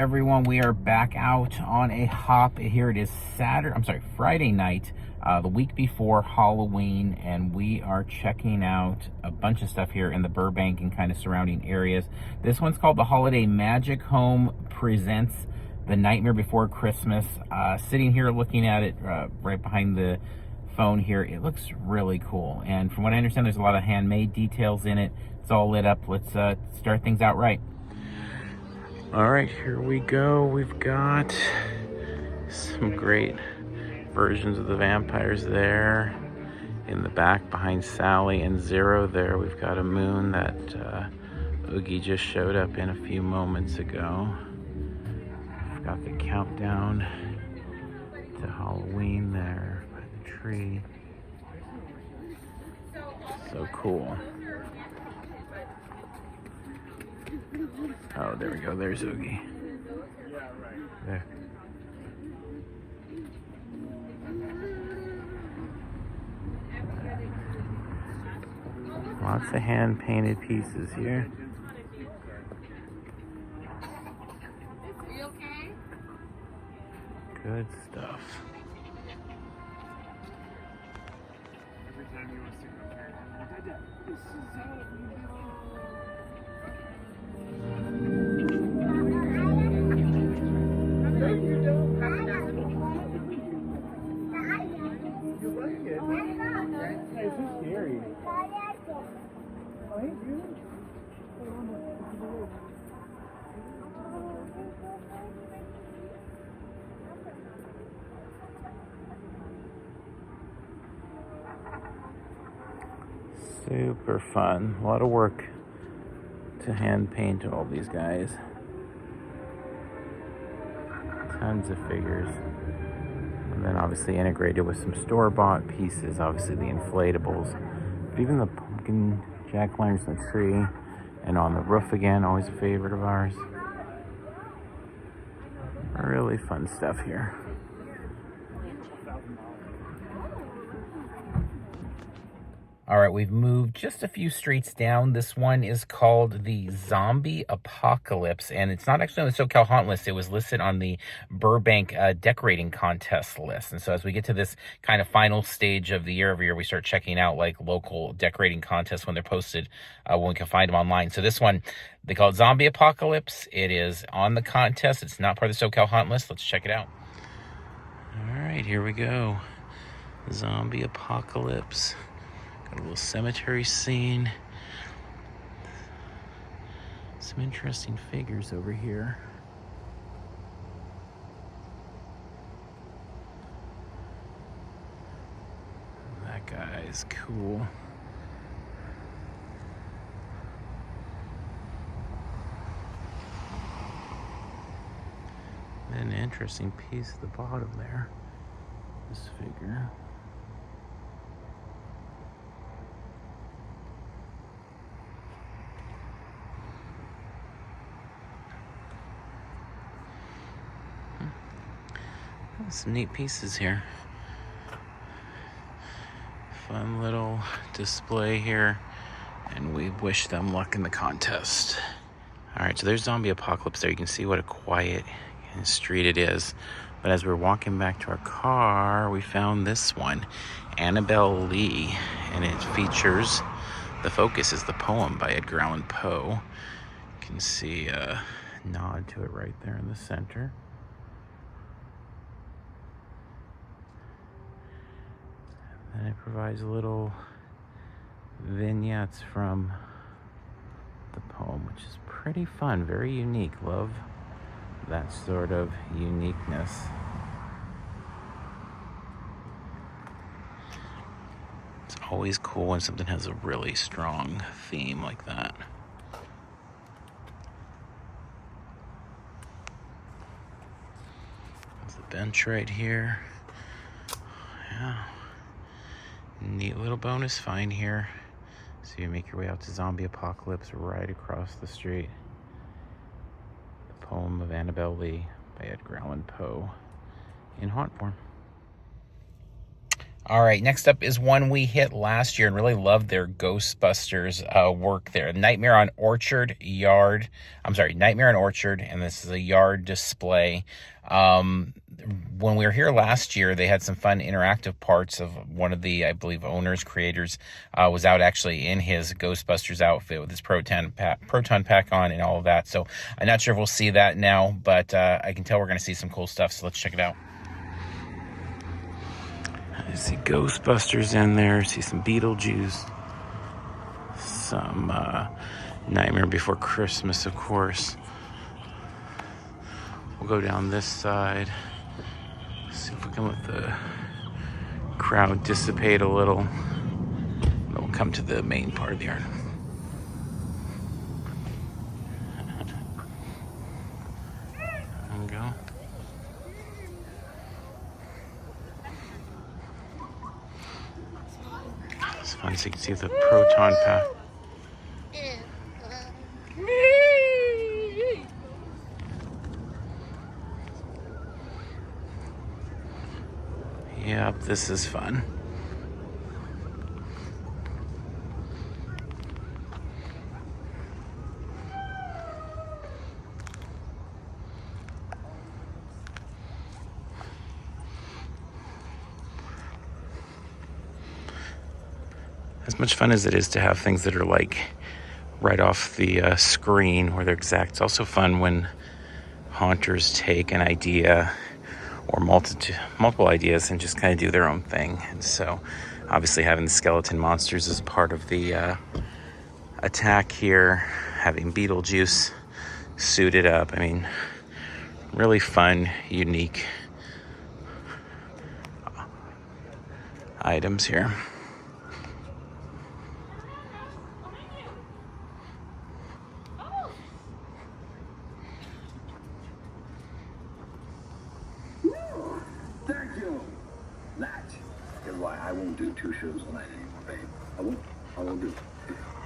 everyone. We are back out on a hop. Here it is Friday night, the week before Halloween, and we are checking out a bunch of stuff here in the Burbank and kind of surrounding areas. This one's called the Holiday Magic Home Presents The Nightmare Before Christmas. Sitting here looking at it right behind the phone here, it looks really cool. And from what I understand, there's a lot of handmade details in it. It's all lit up. Let's start things out right. All right, here we go. We've got some great versions of the vampires there. In the back behind Sally and Zero there, we've got a moon that Oogie just showed up in a few moments ago. We've got the countdown to Halloween there by the tree. So cool. Oh, there we go. There's Oogie. There. Lots of hand-painted pieces here. Good stuff. Every time you want to stick up here, this is how super fun. A lot of work to hand paint all these guys. Tons of figures. And then obviously integrated with some store-bought pieces, obviously the inflatables. But even the pumpkin jack-o'-lanterns on the tree and on the roof again, always a favorite of ours. Really fun stuff here. All right, we've moved just a few streets down. This one is called the Zombie Apocalypse, and it's not actually on the SoCal Haunt list. It was listed on the Burbank decorating contest list. And so as we get to this kind of final stage of the year, every year we start checking out like local decorating contests when they're posted, when we can find them online. So this one, they call it Zombie Apocalypse. It is on the contest. It's not part of the SoCal Haunt list. Let's check it out. All right, here we go. Zombie Apocalypse. Got a little cemetery scene. Some interesting figures over here. That guy is cool. An interesting piece at the bottom there. This figure. Some neat pieces here. Fun little display here, and we wish them luck in the contest. All right, so there's Zombie Apocalypse there. You can see what a quiet street it is. But as we're walking back to our car, we found this one, Anabel Lee, and it features, the focus is the poem by Edgar Allan Poe. You can see a nod to it right there in the center. And it provides little vignettes from the poem, which is pretty fun, very unique. Love that sort of uniqueness. It's always cool when something has a really strong theme like that. There's the bench right here. Yeah. Neat little bonus find here. So you make your way out to Zombie Apocalypse right across the street. The poem of Anabel Lee by Edgar Allan Poe in haunt form. All right, next up is one we hit last year and really loved their Ghostbusters work there. Nightmare on Orchard, and this is a yard display. When we were here last year, they had some fun interactive parts of one of the, I believe, owners, creators, was out actually in his Ghostbusters outfit with his proton pack on and all of that. So I'm not sure if we'll see that now, but I can tell we're going to see some cool stuff, so let's check it out. I see Ghostbusters in there, see some Beetlejuice, some Nightmare Before Christmas, of course. We'll go down this side, see if we can let the crowd dissipate a little. Then we'll come to the main part of the yard. There we go. It's fun so you can see the proton pack. Yep, this is fun. As much fun as it is to have things that are like right off the screen where they're exact, it's also fun when haunters take an idea or multiple ideas and just kind of do their own thing. And so obviously having the skeleton monsters as part of the attack here, having Beetlejuice suited up, I mean, really fun, unique items here. I won't do 2 shows a night anymore, babe. I won't do it.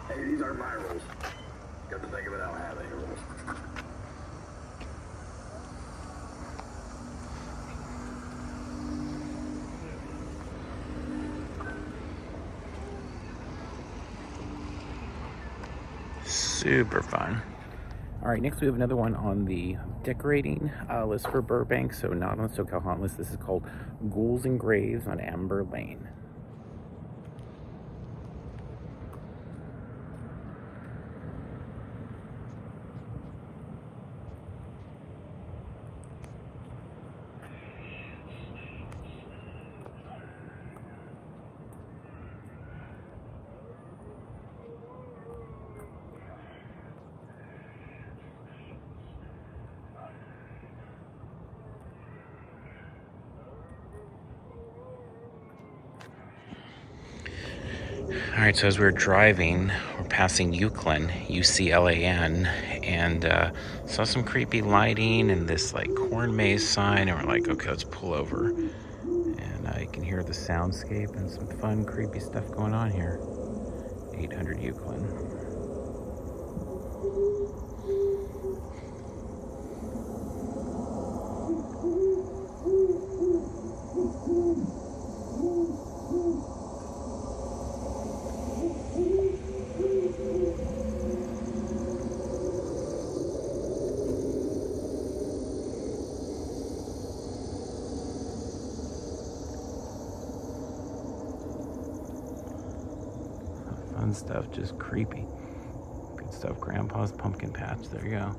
Hey, these aren't my rules. Got to think of it, I don't have any rules. Super fun. All right, next we have another one on the decorating list for Burbank, so not on the SoCal Haunt list. This is called Ghouls and Graves on Amber Lane. All right, so as we're driving, we're passing Uclan, Uclan, and saw some creepy lighting and this like corn maze sign, and we're like, okay, let's pull over. And you can hear the soundscape and some fun, creepy stuff going on here. 800 Uclan. Fun stuff, just creepy. Good stuff. Grandpa's pumpkin patch. There you go.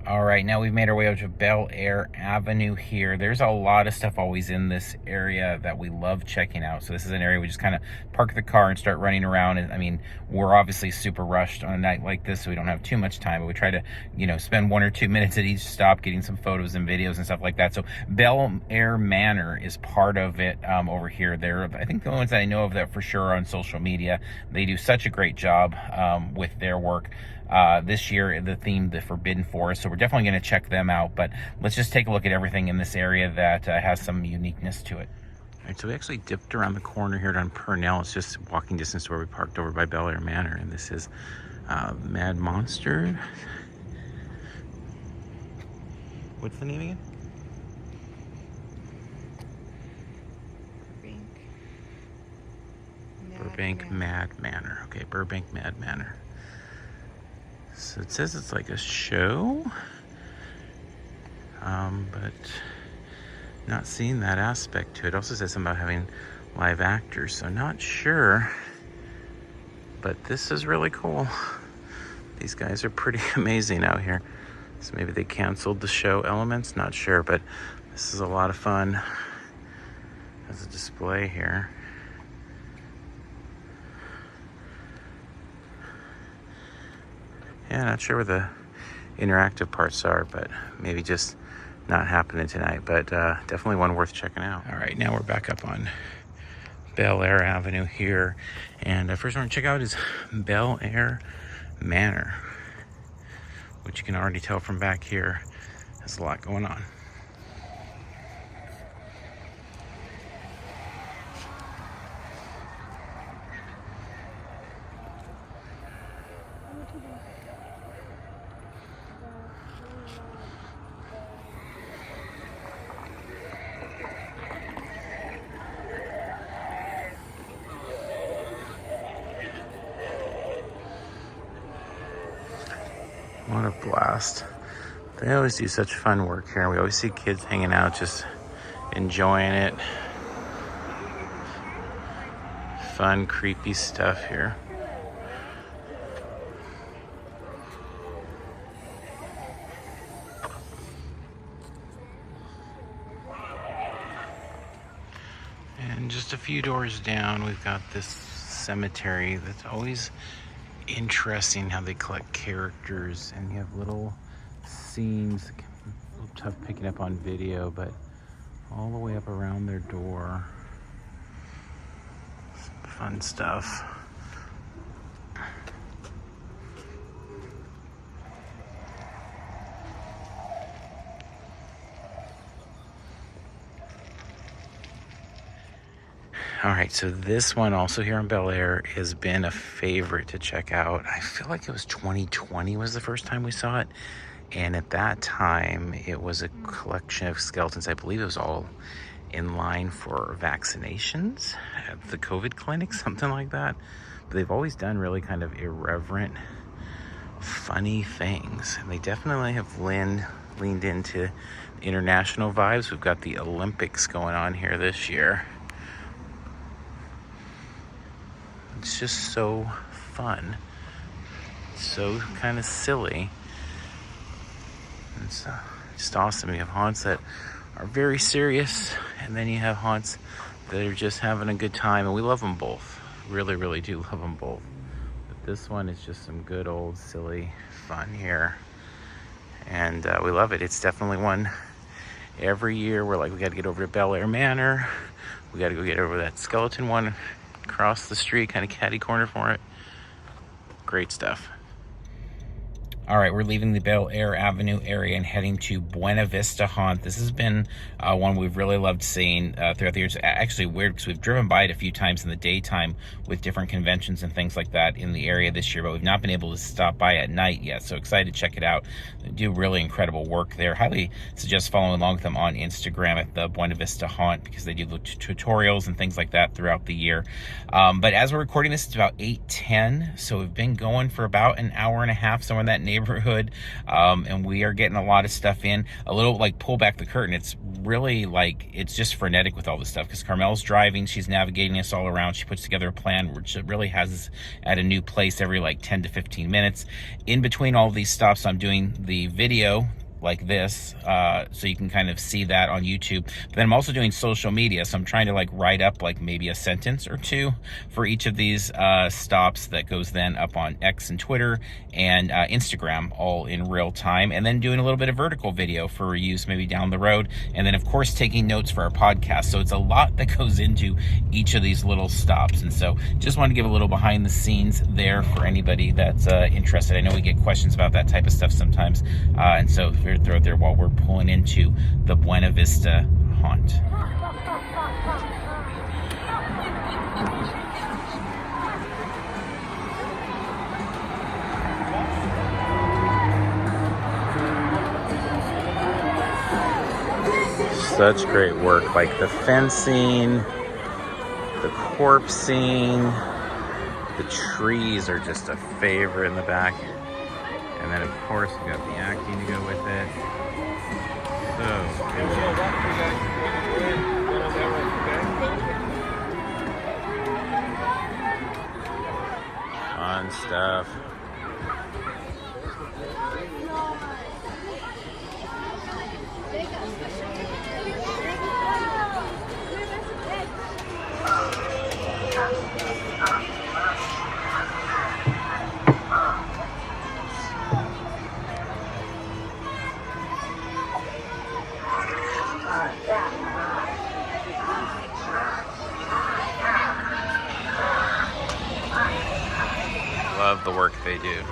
All right, now we've made our way up to Bel Air Avenue here. There's a lot of stuff always in this area that we love checking out. So this is an area we just kind of park the car and start running around. And I mean, we're obviously super rushed on a night like this, so we don't have too much time, but we try to, you know, spend 1 or 2 minutes at each stop getting some photos and videos and stuff like that. So Bel Air Manor is part of it over here. They're, I think, the only ones that I know of that for sure are on social media. They do such a great job with their work. This year, the theme, the Forbidden Forest, so we're definitely going to check them out, but let's just take a look at everything in this area that has some uniqueness to it. All right, so we actually dipped around the corner here on Purnell. It's just walking distance to where we parked over by Bel Air Manor, and this is Mad Monster. What's the name again? Burbank Mad Manor. Okay, Burbank Mad Manor. So it says it's like a show, but not seeing that aspect to it. It also says something about having live actors, so not sure. But this is really cool. These guys are pretty amazing out here. So maybe they canceled the show elements, not sure, but this is a lot of fun as a display here. Yeah, not sure where the interactive parts are, but maybe just not happening tonight, but definitely one worth checking out. All right, now we're back up on Bel Air Avenue here, and first one to check out is Bel Air Manor, which you can already tell from back here has a lot going on. What a blast. They always do such fun work here. We always see kids hanging out, just enjoying it. Fun, creepy stuff here. And just a few doors down, we've got this cemetery that's always interesting how they collect characters, and you have little scenes, a little tough picking up on video, but all the way up around their door. Some fun stuff. All right, so this one also here in Bel Air has been a favorite to check out. I feel like it was 2020 was the first time we saw it. And at that time, it was a collection of skeletons. I believe it was all in line for vaccinations at the COVID clinic, something like that. But they've always done really kind of irreverent, funny things. And they definitely have leaned into international vibes. We've got the Olympics going on here this year. It's just so fun, so kind of silly. It's just awesome. You have haunts that are very serious, and then you have haunts that are just having a good time, and we love them both. Really, really do love them both. But this one is just some good old silly fun here, and we love it. It's definitely one every year we're like, we got to get over to Bel Air Manor. We got to go get over that skeleton one across the street, kind of catty corner for it. Great stuff. All right, we're leaving the Bel Air Avenue area and heading to Buena Vista Haunt. This has been one we've really loved seeing throughout the years. Actually weird because we've driven by it a few times in the daytime with different conventions and things like that in the area this year, but we've not been able to stop by at night yet. So excited to check it out. They do really incredible work there. Highly suggest following along with them on Instagram at the Buena Vista Haunt, because they do tutorials and things like that throughout the year. But as we're recording this, it's about 8:10, so we've been going for about an hour and a half, somewhere in that neighborhood, and we are getting a lot of stuff in. A little like pull back the curtain, it's really like, it's just frenetic with all this stuff because Carmel's driving, she's navigating us all around. She puts together a plan which really has us at a new place every like 10 to 15 minutes. In between all of these stops, I'm doing the video like this, so you can kind of see that on YouTube. But then I'm also doing social media, so I'm trying to like write up like maybe a sentence or two for each of these stops that goes then up on X and Twitter and Instagram, all in real time, and then doing a little bit of vertical video for use maybe down the road, and then of course taking notes for our podcast. So it's a lot that goes into each of these little stops, and so just wanted to give a little behind the scenes there for anybody that's interested. I know we get questions about that type of stuff sometimes, and so throw it there while we're pulling into the Buena Vista Haunt. Such great work, like the fencing, the corpsing, The trees are just a favorite in the back. And then, of course, we got the acting to go with it. So cool. Fun stuff. Love the work they do.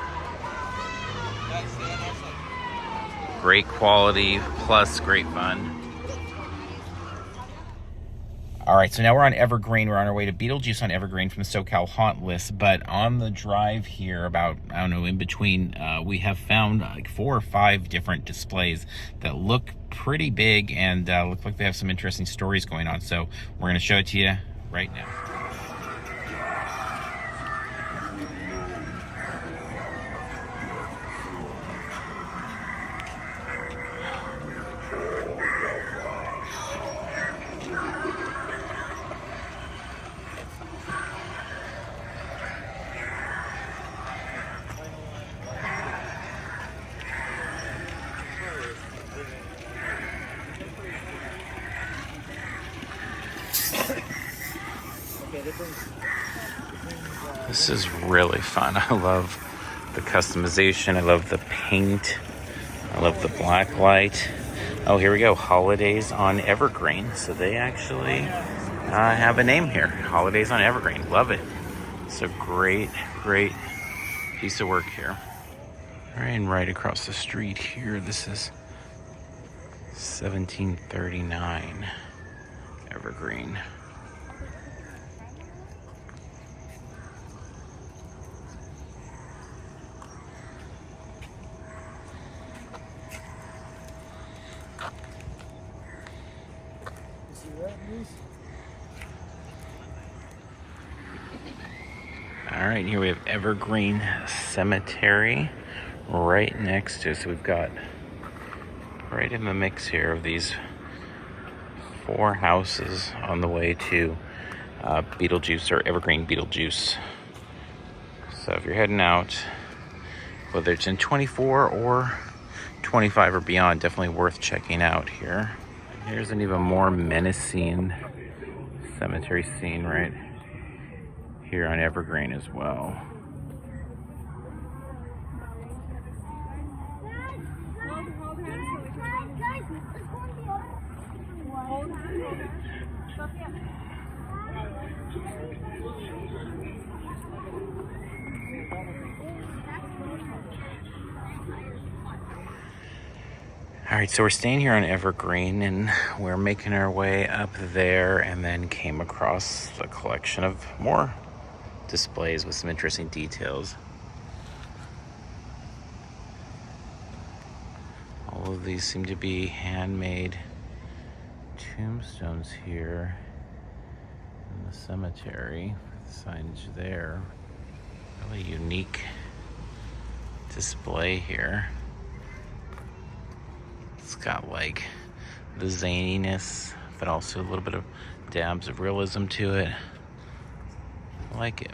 Great quality plus great fun. All right, so now we're on Evergreen. We're on our way to Beetlejuice on Evergreen from the SoCal Haunt list. But on the drive here, about, I don't know, in between, we have found like 4 or 5 different displays that look pretty big and look like they have some interesting stories going on. So we're going to show it to you right now. This is really fun. I love the customization. I love the paint. I love the black light. Oh, here we go. Holidays on Evergreen. So they actually have a name here. Holidays on Evergreen. Love it. It's a great, great piece of work here. All right, and right across the street here, this is 1739 Evergreen. All right, here we have Evergreen Cemetery right next to us. So we've got right in the mix here of these 4 houses on the way to Beetlejuice, or Evergreen Beetlejuice. So if you're heading out, whether it's in 24 or 25 or beyond, definitely worth checking out here. Here's an even more menacing cemetery scene right here on Evergreen as well. All right, so we're staying here on Evergreen, and we're making our way up there, and then came across the collection of more displays with some interesting details. All of these seem to be handmade tombstones here in the cemetery. The signage there. Really unique display here. It's got like the zaniness, but also a little bit of dabs of realism to it. I like it.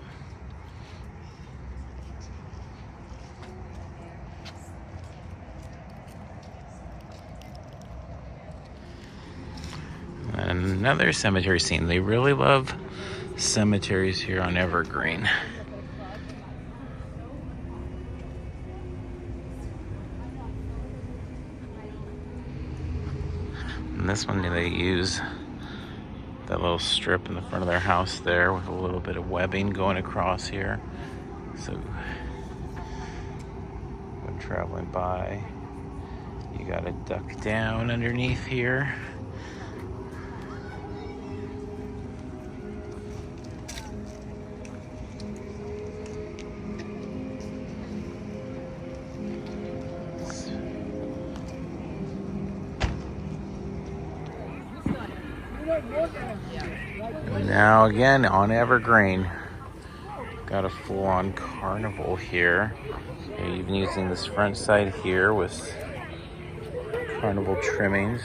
And another cemetery scene. They really love cemeteries here on Evergreen. And this one, they use that little strip in the front of their house there with a little bit of webbing going across here. So when traveling by, you gotta duck down underneath here. Now again on Evergreen. Got a full-on carnival here. They're even using this front side here with carnival trimmings.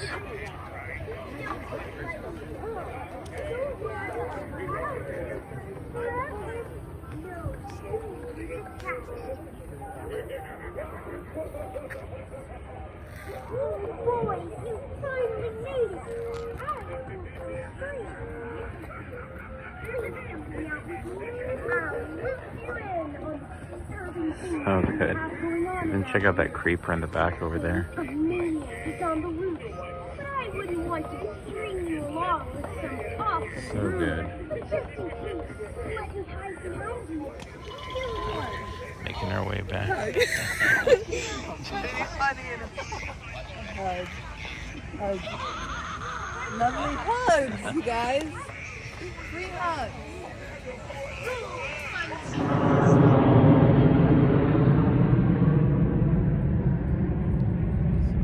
Oh, good. And check out that creeper in the back over there. So good. Making our way back. Lovely hugs, you guys. Free hugs.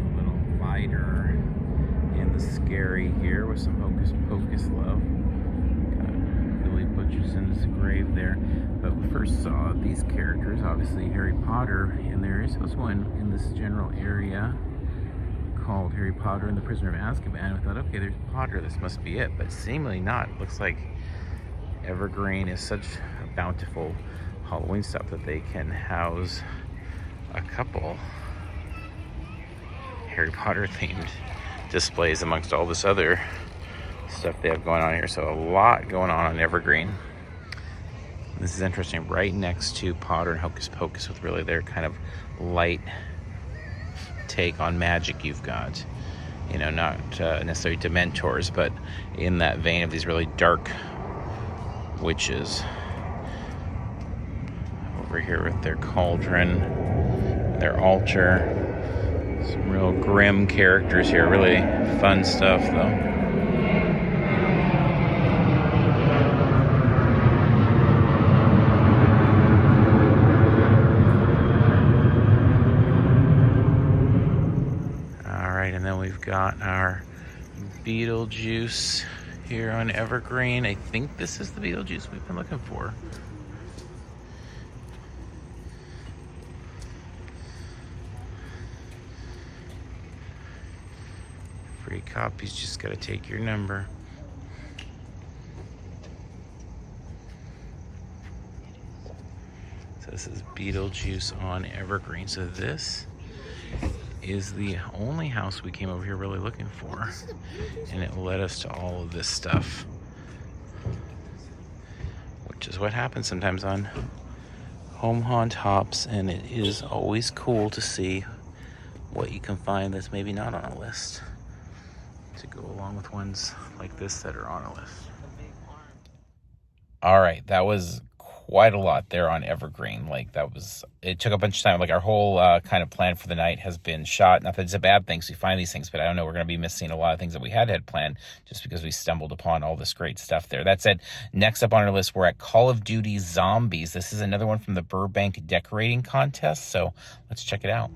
A little lighter in the scary here with some hocus pocus love. Got Billy Butcherson's grave there. But we first saw these characters, obviously Harry Potter, and there is also one in this general area called Harry Potter and the Prisoner of Azkaban. I thought, okay, there's Potter, this must be it, but seemingly not. It looks like Evergreen is such a bountiful Halloween stuff that they can house a couple Harry Potter themed displays amongst all this other stuff they have going on here. So a lot going on Evergreen. This is interesting, right next to Potter and Hocus Pocus with really their kind of light take on magic. You've got, you know, not necessarily Dementors, but in that vein of these really dark witches. Over here with their cauldron, their altar. Some real grim characters here. Really fun stuff, though. And then we've got our Beetlejuice here on Evergreen. I think this is the Beetlejuice we've been looking for. Free copies, just gotta take your number. So this is Beetlejuice on Evergreen. So this is the only house we came over here really looking for, and it led us to all of this stuff, which is what happens sometimes on home haunt hops, and it is always cool to see what you can find that's maybe not on a list to go along with ones like this that are on a list. All right, that was quite a lot there on Evergreen. Like, that was, it took a bunch of time. Like, our whole kind of plan for the night has been shot. Not that it's a bad thing, so we find these things, but I don't know, we're going to be missing a lot of things that we had planned just because we stumbled upon all this great stuff there. That said, next up on our list, we're at Call of Duty Zombies. This is another one from the Burbank decorating contest, so let's check it out.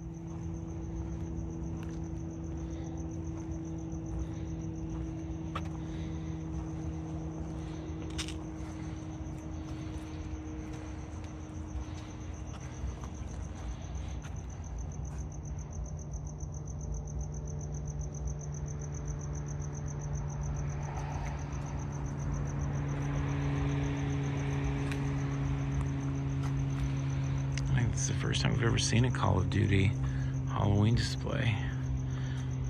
It's the first time we've ever seen a Call of Duty Halloween display.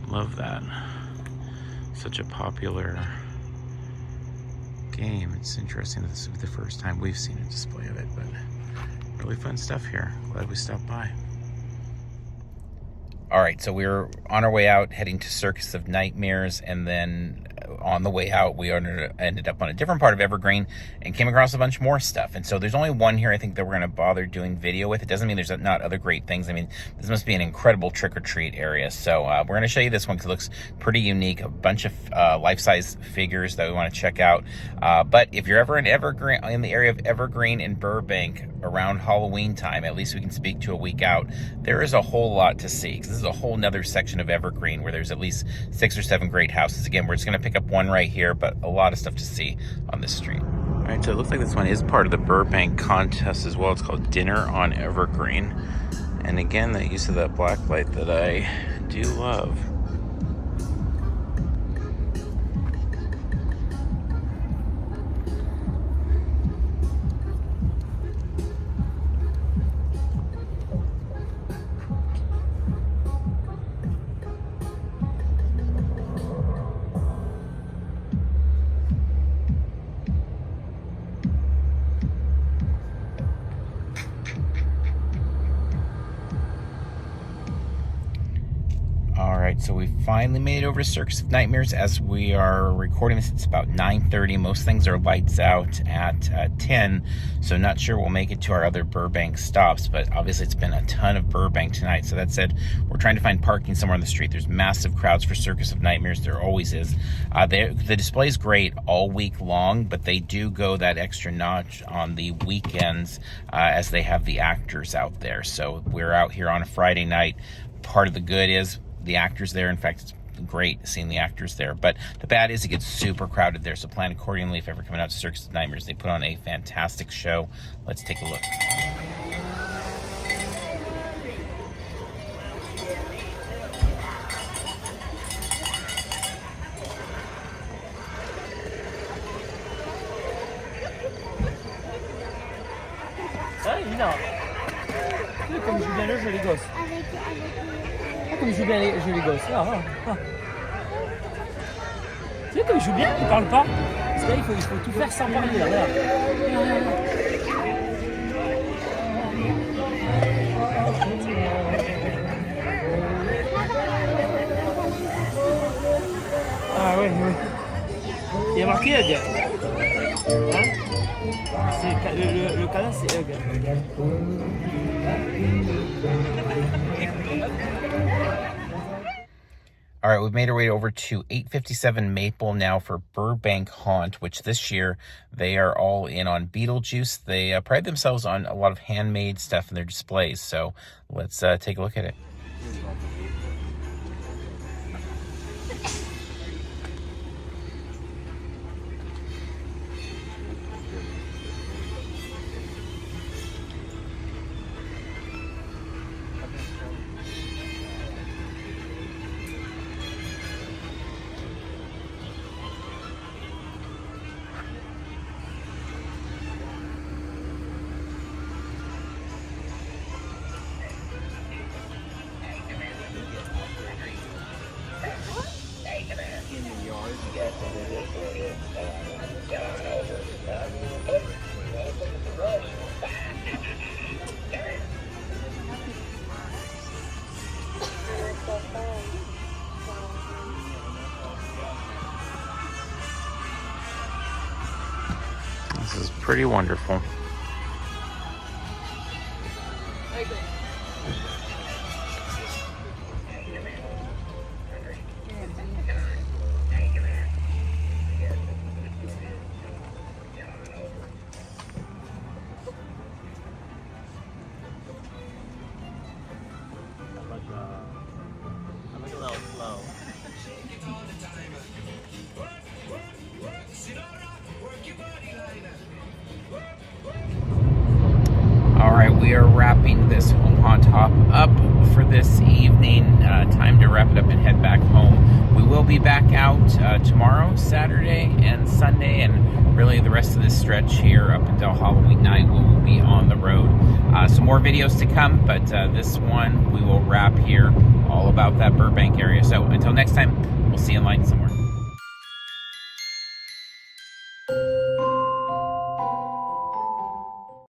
Love that. Such a popular game. It's interesting that this is the first time we've seen a display of it, but really fun stuff here. Glad we stopped by. All right, so we're on our way out, heading to Circus of Nightmares, and then on the way out, we ended up on a different part of Evergreen and came across a bunch more stuff. And so there's only one here, I think, that we're going to bother doing video with. It doesn't mean there's not other great things. I mean, this must be an incredible trick-or-treat area. So we're going to show you this one because it looks pretty unique. A bunch of life-size figures that we want to check out. But if you're ever in Evergreen, in the area of Evergreen and Burbank around Halloween time, at least we can speak to a week out, there is a whole lot to see. This is a whole nother section of Evergreen where there's at least 6 or 7 great houses. Again, we're just going to pick up one right here, but a lot of stuff to see on this street. All Right, so it looks like this one is part of the Burbank contest as well. It's called Dinner on Evergreen. And again, the use of that black light that I do love. So we finally made it over to Circus of Nightmares. As we are recording this, it's about 9:30. Most things are lights out at 10, so not sure we'll make it to our other Burbank stops, but obviously it's been a ton of Burbank tonight. So that said, we're trying to find parking somewhere on the street. There's massive crowds for Circus of Nightmares. There always is. The display is great all week long, but they do go that extra notch on the weekends as they have the actors out there. So we're out here on a Friday night. Part of the good is the actors there. In fact, it's great seeing the actors there, but the bad is it gets super crowded there, so plan accordingly if ever coming out to Circus of Nightmares. They put on a fantastic show. Let's take a look. Comme je joue bien le jeu, les gosses. Comme il joue bien les jeux, les gosses. Tu sais, comme il joue bien, il parle pas. Parce que là, il faut tout faire sans parler. Là, voilà. Ah ouais, ouais. Il y a marqué Hug. Hein? Le canal, c'est Hug. All right, we've made our way over to 857 Maple now for Burbank Haunt, which this year they are all in on Beetlejuice. They pride themselves on a lot of handmade stuff in their displays. So let's take a look at it. This is pretty wonderful. We are wrapping this home haunt hop up for this evening. Time to wrap it up and head back home. We will be back out tomorrow, Saturday and Sunday, and really the rest of this stretch here up until Halloween night we will be on the road. Some more videos to come, but this one we will wrap here all about that Burbank area. So until next time, we'll see you in line somewhere.